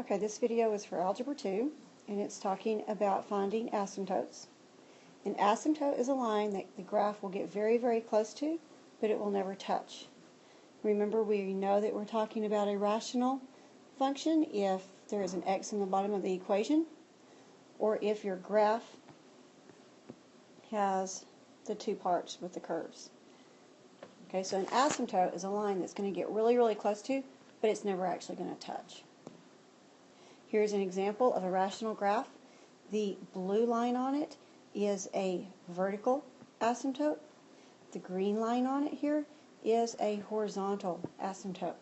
Okay, this video is for Algebra 2, and it's talking about finding asymptotes. An asymptote is a line that the graph will get very, very close to, but it will never touch. Remember, we know that we're talking about a rational function if there is an x in the bottom of the equation, or if your graph has the two parts with the curves. Okay, so an asymptote is a line that's going to get really, really close to, but it's never actually going to touch. Here's an example of a rational graph. The blue line on it is a vertical asymptote. The green line on it here is a horizontal asymptote.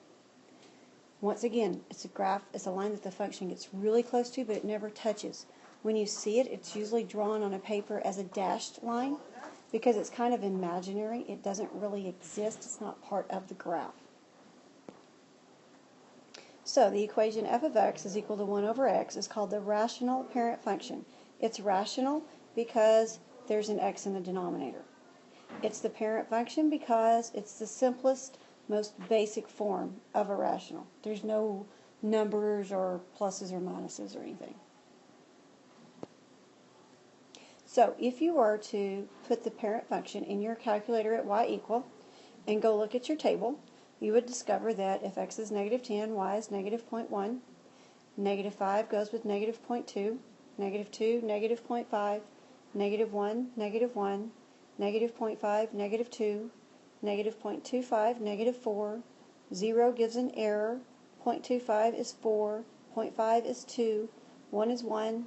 Once again, it's a line that the function gets really close to, but it never touches. When you see it, it's usually drawn on a paper as a dashed line because it's kind of imaginary. It doesn't really exist. It's not part of the graph. So the equation f of x is equal to 1 over x is called the rational parent function. It's rational because there's an x in the denominator. It's the parent function because it's the simplest, most basic form of a rational. There's no numbers or pluses or minuses or anything. So if you were to put the parent function in your calculator at y equal and go look at your table, you would discover that if x is negative 10, y is negative 0.1, negative 5 goes with negative 0.2, negative 2, negative 0.5, negative 1, negative 1, negative 0.5, negative 2, negative 0.25, negative 4, 0 gives an error, 0.25 is 4, 0.5 is 2, 1 is 1,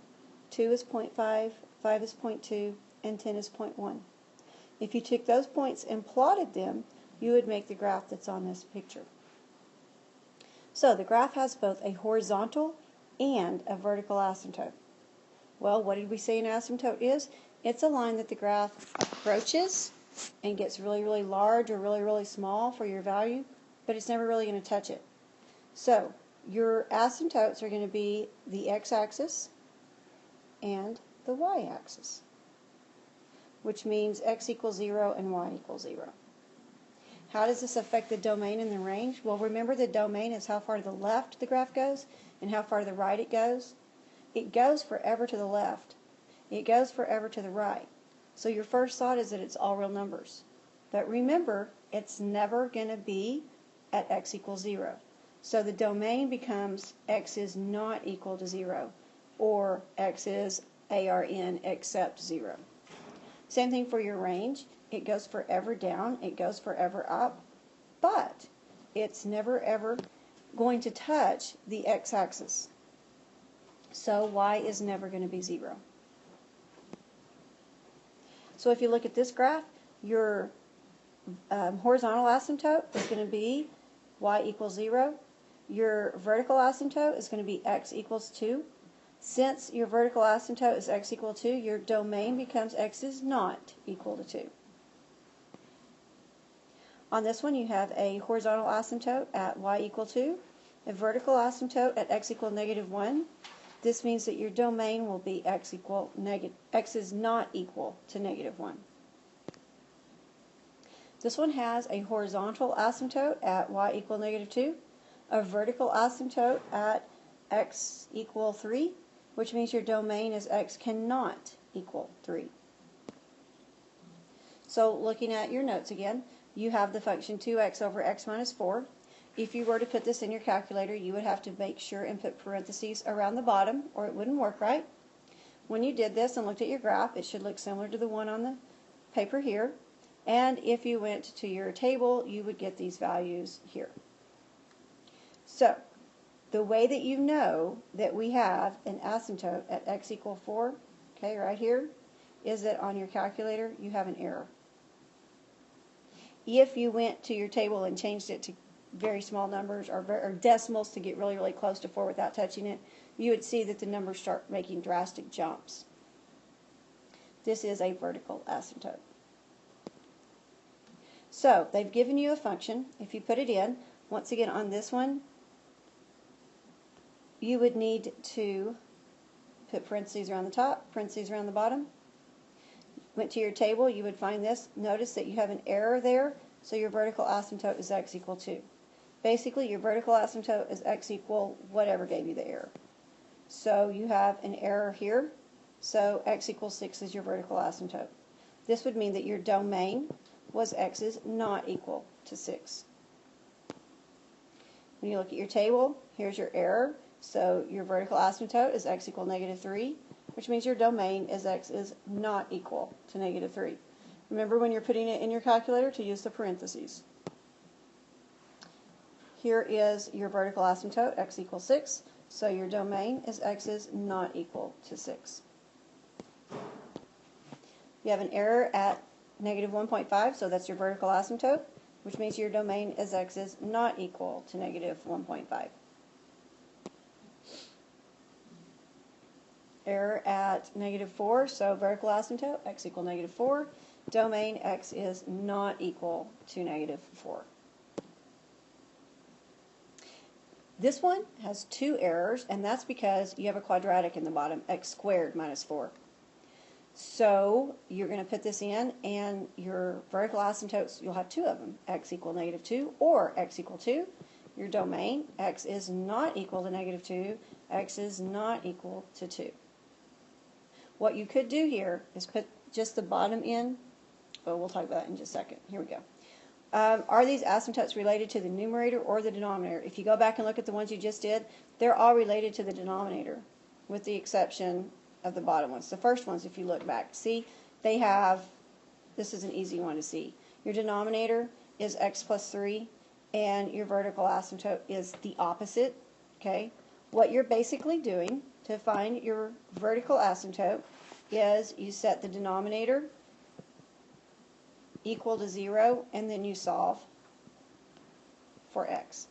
2 is 0.5, 5 is 0.2, and 10 is 0.1. If you took those points and plotted them, you would make the graph that's on this picture. So the graph has both a horizontal and a vertical asymptote. Well, what did we say an asymptote is? It's a line that the graph approaches and gets really, really large or really, really small for your value, but it's never really going to touch it. So your asymptotes are going to be the x-axis and the y-axis, which means x equals 0 and y equals 0. How does this affect the domain and the range? Well, remember the domain is how far to the left the graph goes and how far to the right it goes. It goes forever to the left. It goes forever to the right. So your first thought is that it's all real numbers. But remember, it's never going to be at x equals 0. So the domain becomes x is not equal to 0, or x is ARN except 0. Same thing for your range. It goes forever down, it goes forever up, but it's never ever going to touch the x-axis. So y is never going to be 0. So if you look at this graph, your horizontal asymptote is going to be y equals 0. Your vertical asymptote is going to be x equals 2. Since your vertical asymptote is x equal to 2, your domain becomes x is not equal to 2. On this one, you have a horizontal asymptote at y equal 2, a vertical asymptote at x equal negative 1. This means that your domain will be x is not equal to negative 1. This one has a horizontal asymptote at y equal negative 2, a vertical asymptote at x equal 3, which means your domain is x cannot equal 3. So looking at your notes again, you have the function 2x over x minus 4. If you were to put this in your calculator, you would have to make sure and put parentheses around the bottom, or it wouldn't work right. When you did this and looked at your graph, it should look similar to the one on the paper here. And if you went to your table, you would get these values here. So the way that you know that we have an asymptote at x equal 4, okay, right here, is that on your calculator you have an error. If you went to your table and changed it to very small numbers or decimals to get really, really close to 4 without touching it, you would see that the numbers start making drastic jumps. This is a vertical asymptote. So they've given you a function. If you put it in, once again on this one, you would need to put parentheses around the top, parentheses around the bottom. Went to your table, you would find this. Notice that you have an error there, so your vertical asymptote is x equal 2. basically your vertical asymptote is x equal whatever gave you the error. So you have an error here, so x equals 6 is your vertical asymptote. This would mean that your domain was x is not equal to 6. When you look at your table, here's your error. So your vertical asymptote is x equal -3, which means your domain is x is not equal to -3. Remember when you're putting it in your calculator to use the parentheses. Here is your vertical asymptote, x equals 6. So your domain is x is not equal to 6. You have an error at -1.5, so that's your vertical asymptote, which means your domain is x is not equal to -1.5. Error at -4, so vertical asymptote, x equal -4. Domain, x is not equal to -4. This one has 2 errors, and that's because you have a quadratic in the bottom, x squared minus 4. So you're going to put this in, and your vertical asymptotes, you'll have 2 of them, x equal -2 or x equal 2. Your domain, x is not equal to -2, x is not equal to 2. What you could do here is put just the bottom in, but we'll talk about that in just a second. Here we go. Are these asymptotes related to the numerator or the denominator? If you go back and look at the ones you just did, they're all related to the denominator, with the exception of the bottom ones. The first ones, if you look back, see, they have, this is an easy one to see. Your denominator is x plus 3, and your vertical asymptote is the opposite, okay? What you're basically doing to find your vertical asymptote is you set the denominator equal to 0, and then you solve for x.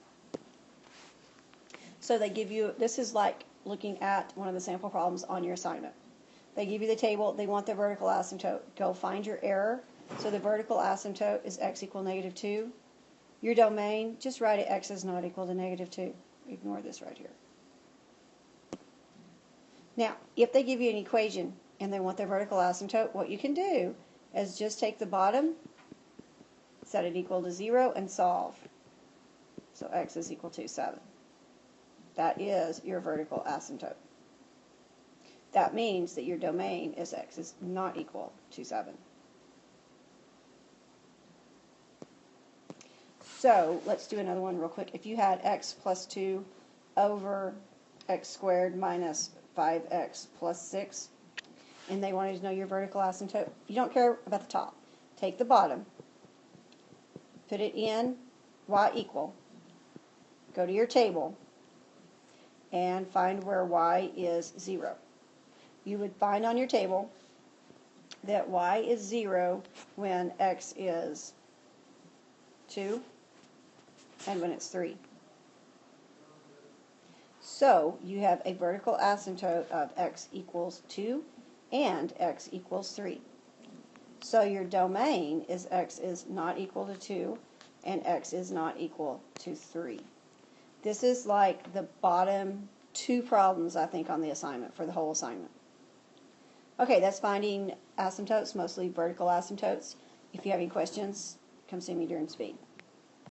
So they give you, this is like looking at one of the sample problems on your assignment. They give you the table, they want the vertical asymptote. Go find your error. So the vertical asymptote is x equal -2. Your domain, just write it x is not equal to -2. Ignore this right here. Now, if they give you an equation and they want their vertical asymptote, what you can do is just take the bottom, set it equal to 0, and solve. So x is equal to 7. That is your vertical asymptote. That means that your domain is x is not equal to 7. So let's do another one real quick. If you had x plus 2 over x squared minus 5x plus 6, and they wanted to know your vertical asymptote, you don't care about the top. Take the bottom, put it in y equal, go to your table, and find where y is 0. You would find on your table that y is 0 when x is 2 and when it's 3. So you have a vertical asymptote of x equals 2 and x equals 3. So your domain is x is not equal to 2 and x is not equal to 3. This is like the bottom 2 problems, I think, on the assignment for the whole assignment. Okay, that's finding asymptotes, mostly vertical asymptotes. If you have any questions, come see me during speed.